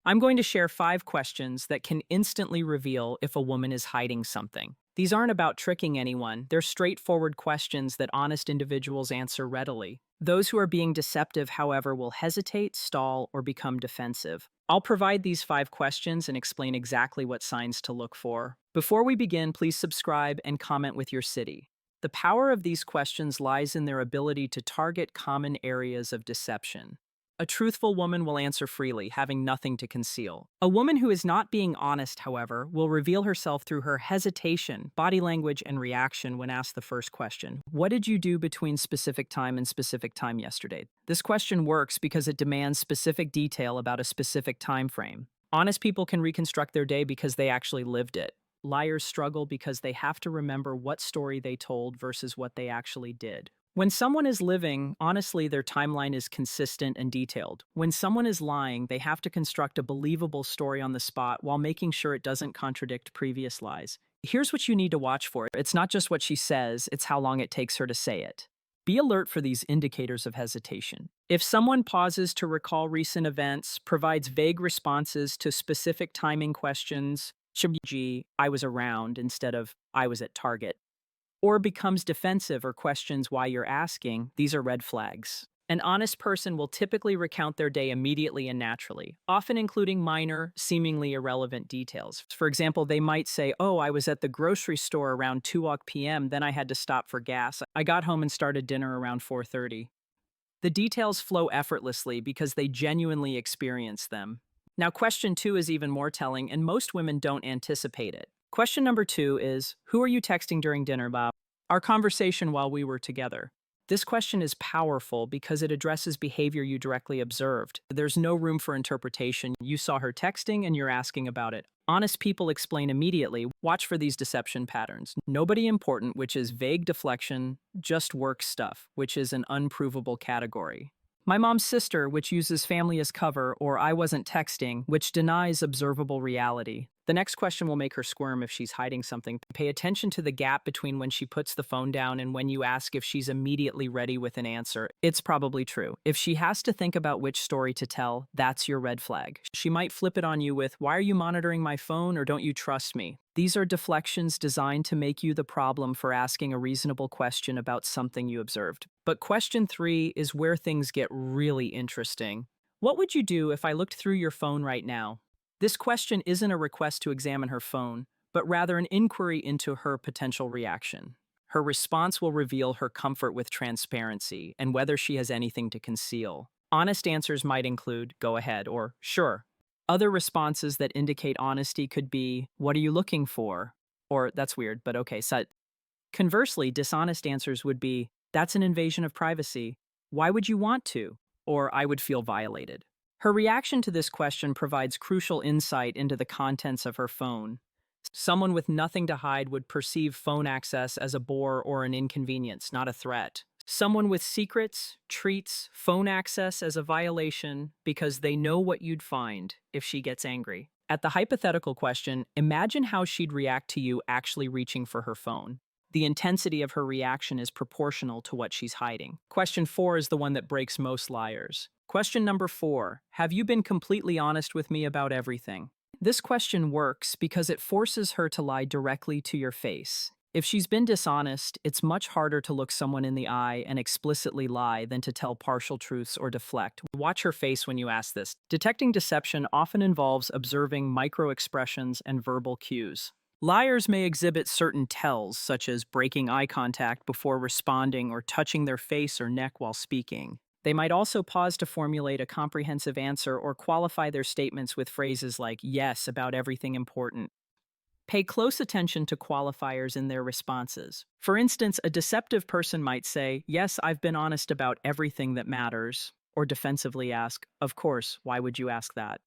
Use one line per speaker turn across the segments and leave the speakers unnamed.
I'm going to share 5 questions that can instantly reveal if a woman is hiding something. These aren't about tricking anyone, they're straightforward questions that honest individuals answer readily. Those who are being deceptive, however, will hesitate, stall, or become defensive. I'll provide these 5 questions and explain exactly what signs to look for. Before we begin, please subscribe and comment with your city. The power of these questions lies in their ability to target common areas of deception. A truthful woman will answer freely, having nothing to conceal. A woman who is not being honest, however, will reveal herself through her hesitation, body language, and reaction when asked the first question. What did you do between specific time and specific time yesterday? This question works because it demands specific detail about a specific time frame. Honest people can reconstruct their day because they actually lived it. Liars struggle because they have to remember what story they told versus what they actually did. When someone is living, honestly, their timeline is consistent and detailed. When someone is lying, they have to construct a believable story on the spot while making sure it doesn't contradict previous lies. Here's what you need to watch for. It's not just what she says, it's how long it takes her to say it. Be alert for these indicators of hesitation. If someone pauses to recall recent events, provides vague responses to specific timing questions, e.g., I was around instead of I was at Target, or becomes defensive or questions why you're asking, these are red flags. An honest person will typically recount their day immediately and naturally, often including minor, seemingly irrelevant details. For example, they might say, oh, I was at the grocery store around 2 p.m., then I had to stop for gas. I got home and started dinner around 4:30. The details flow effortlessly because they genuinely experience them. Now, question 2 is even more telling, and most women don't anticipate it. Question number 2 is, who are you texting during dinner, Bob? Our conversation while we were together. This question is powerful because it addresses behavior you directly observed. There's no room for interpretation. You saw her texting and you're asking about it. Honest people explain immediately. Watch for these deception patterns. Nobody important, which is vague deflection, just work stuff, which is an unprovable category. My mom's sister, which uses family as cover, or I wasn't texting, which denies observable reality. The next question will make her squirm if she's hiding something. Pay attention to the gap between when she puts the phone down and when you ask if she's immediately ready with an answer. It's probably true. If she has to think about which story to tell, that's your red flag. She might flip it on you with, why are you monitoring my phone, or don't you trust me? These are deflections designed to make you the problem for asking a reasonable question about something you observed. But question 3 is where things get really interesting. What would you do if I looked through your phone right now? This question isn't a request to examine her phone, but rather an inquiry into her potential reaction. Her response will reveal her comfort with transparency and whether she has anything to conceal. Honest answers might include, go ahead, or sure. Other responses that indicate honesty could be, what are you looking for? Or, that's weird, but okay. Conversely, dishonest answers would be, that's an invasion of privacy. Why would you want to? Or, I would feel violated. Her reaction to this question provides crucial insight into the contents of her phone. Someone with nothing to hide would perceive phone access as a bore or an inconvenience, not a threat. Someone with secrets treats phone access as a violation because they know what you'd find if she gets angry. At the hypothetical question, imagine how she'd react to you actually reaching for her phone. The intensity of her reaction is proportional to what she's hiding. Question 4 is the one that breaks most liars. Question number 4, have you been completely honest with me about everything? This question works because it forces her to lie directly to your face. If she's been dishonest, it's much harder to look someone in the eye and explicitly lie than to tell partial truths or deflect. Watch her face when you ask this. Detecting deception often involves observing micro-expressions and verbal cues. Liars may exhibit certain tells, such as breaking eye contact before responding or touching their face or neck while speaking. They might also pause to formulate a comprehensive answer or qualify their statements with phrases like, yes, about everything important. Pay close attention to qualifiers in their responses. For instance, a deceptive person might say, yes, I've been honest about everything that matters, or defensively ask, of course, why would you ask that?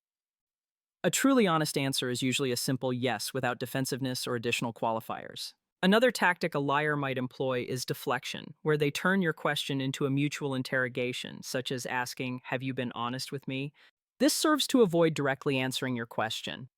A truly honest answer is usually a simple yes without defensiveness or additional qualifiers. Another tactic a liar might employ is deflection, where they turn your question into a mutual interrogation, such as asking, have you been honest with me? This serves to avoid directly answering your question.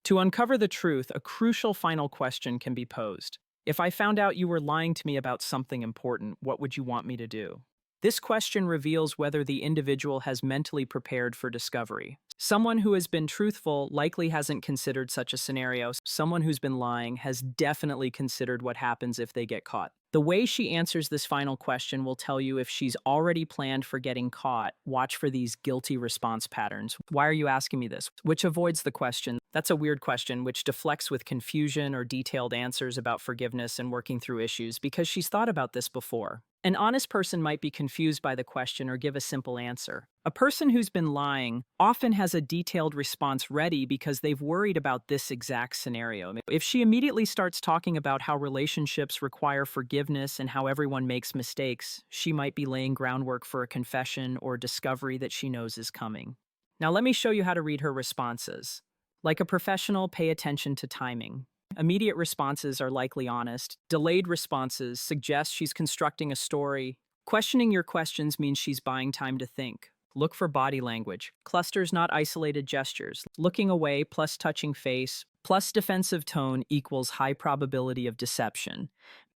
To uncover the truth, a crucial final question can be posed. If I found out you were lying to me about something important, what would you want me to do? This question reveals whether the individual has mentally prepared for discovery. Someone who has been truthful likely hasn't considered such a scenario. Someone who's been lying has definitely considered what happens if they get caught. The way she answers this final question will tell you if she's already planned for getting caught. Watch for these guilty response patterns. Why are you asking me this? Which avoids the question. That's a weird question, which deflects with confusion or detailed answers about forgiveness and working through issues because she's thought about this before. An honest person might be confused by the question or give a simple answer. A person who's been lying often has a detailed response ready because they've worried about this exact scenario. If she immediately starts talking about how relationships require forgiveness and how everyone makes mistakes, she might be laying groundwork for a confession or discovery that she knows is coming. Now, let me show you how to read her responses. Like a professional, pay attention to timing. Immediate responses are likely honest. Delayed responses suggest she's constructing a story. Questioning your questions means she's buying time to think. Look for body language. Clusters, not isolated gestures. Looking away plus touching face plus defensive tone equals high probability of deception.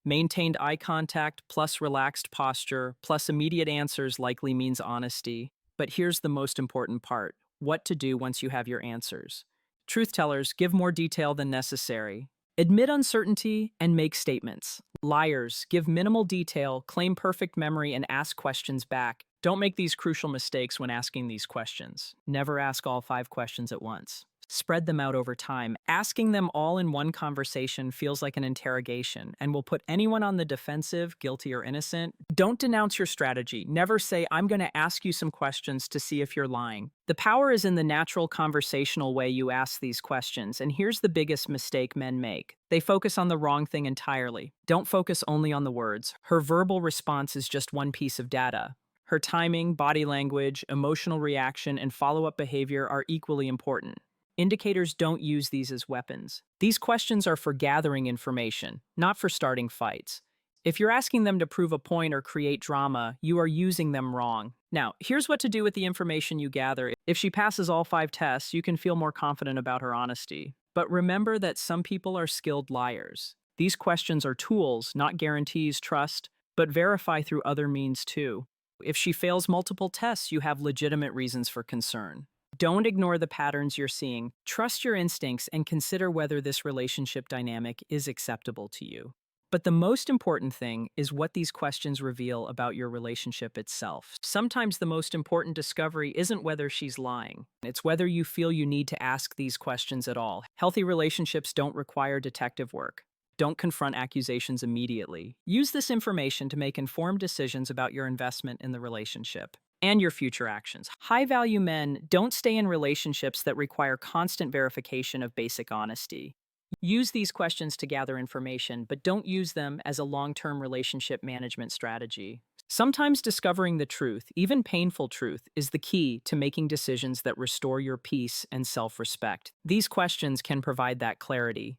Maintained eye contact plus relaxed posture plus immediate answers likely means honesty. But here's the most important part: what to do once you have your answers. Truth tellers give more detail than necessary. Admit uncertainty and make statements. Liars give minimal detail, claim perfect memory, and ask questions back. Don't make these crucial mistakes when asking these questions. Never ask all 5 questions at once. Spread them out over time. Asking them all in one conversation feels like an interrogation and will put anyone on the defensive, guilty or innocent. Don't denounce your strategy. Never say, "I'm going to ask you some questions to see if you're lying." The power is in the natural conversational way you ask these questions, and here's the biggest mistake men make. They focus on the wrong thing entirely. Don't focus only on the words. Her verbal response is just one piece of data. Her timing, body language, emotional reaction, and follow-up behavior are equally important. Indicators don't use these as weapons. These questions are for gathering information, not for starting fights. If you're asking them to prove a point or create drama, you are using them wrong. Now, here's what to do with the information you gather. If she passes all 5 tests, you can feel more confident about her honesty. But remember that some people are skilled liars. These questions are tools, not guarantees trust, but verify through other means too. If she fails multiple tests, you have legitimate reasons for concern. Don't ignore the patterns you're seeing. Trust your instincts and consider whether this relationship dynamic is acceptable to you. But the most important thing is what these questions reveal about your relationship itself. Sometimes the most important discovery isn't whether she's lying. It's whether you feel you need to ask these questions at all. Healthy relationships don't require detective work. Don't confront accusations immediately. Use this information to make informed decisions about your investment in the relationship and your future actions. High-value men don't stay in relationships that require constant verification of basic honesty. Use these questions to gather information, but don't use them as a long-term relationship management strategy. Sometimes discovering the truth, even painful truth, is the key to making decisions that restore your peace and self-respect. These questions can provide that clarity.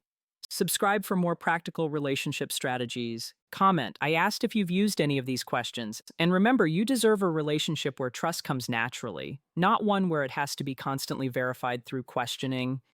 Subscribe for more practical relationship strategies. Comment, I asked if you've used any of these questions. And remember, you deserve a relationship where trust comes naturally, not one where it has to be constantly verified through questioning.